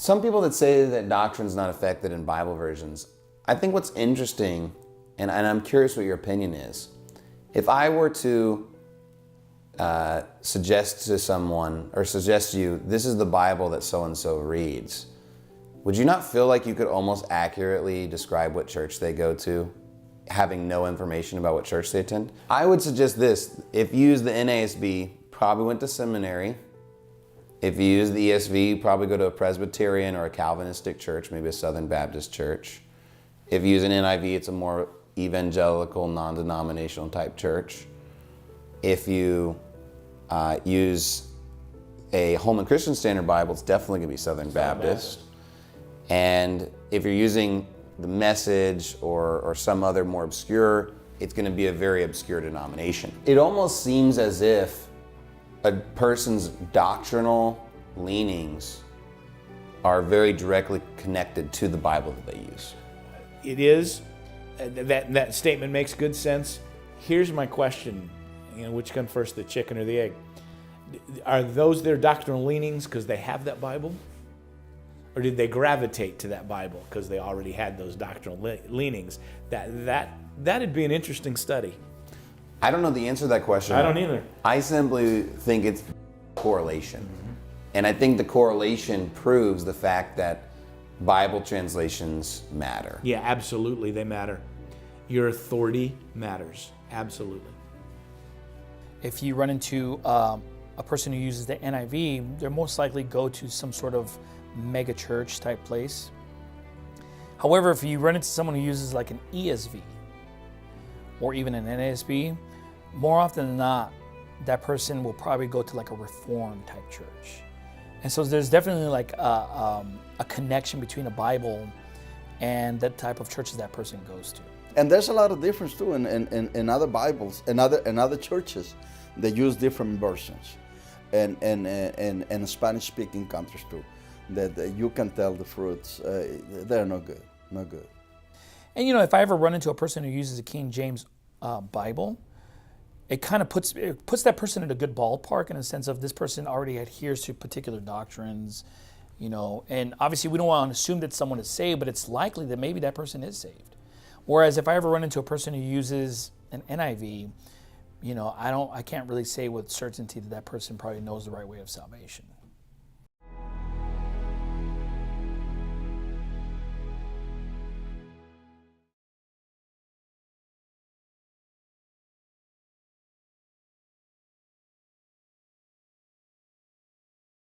Some people that say that doctrine's not affected in Bible versions, I think what's interesting, and I'm curious what your opinion is, if I were to suggest to someone, or suggest to you, this is the Bible that so-and-so reads, would you not feel like you could almost accurately describe what church they go to, having no information about what church they attend? I would suggest this: if you use the NASB, probably went to seminary. If you use the ESV, you probably go to a Presbyterian or a Calvinistic church, maybe a Southern Baptist church. If you use an NIV, it's a more evangelical, non-denominational type church. If you use a Holman Christian Standard Bible, it's definitely going to be Southern Baptist. And if you're using the Message or some other more obscure, it's going to be a very obscure denomination. It almost seems as if a person's doctrinal leanings are very directly connected to the Bible that they use. It is. That statement makes good sense. Here's my question, which comes first, the chicken or the egg? Are those their doctrinal leanings because they have that Bible? Or did they gravitate to that Bible because they already had those doctrinal leanings? That'd be an interesting study. I don't know the answer to that question. I don't either. I simply think it's correlation. And I think the correlation proves the fact that Bible translations matter. Yeah, absolutely, they matter. Your authority matters, absolutely. If you run into a person who uses the NIV, they'll most likely go to some sort of mega church type place. However, if you run into someone who uses like an ESV or even an NASB, more often than not, that person will probably go to like a Reformed type church. And so there's definitely like a connection between a Bible and that type of churches that person goes to. And there's a lot of difference too in other Bibles, in other churches. They use different versions, and Spanish-speaking countries too. That you can tell the fruits, they're no good, no good. And if I ever run into a person who uses a King James Bible, it kind of puts that person in a good ballpark in a sense of this person already adheres to particular doctrines, and obviously we don't want to assume that someone is saved, but it's likely that maybe that person is saved. Whereas if I ever run into a person who uses an NIV, I can't really say with certainty that person probably knows the right way of salvation.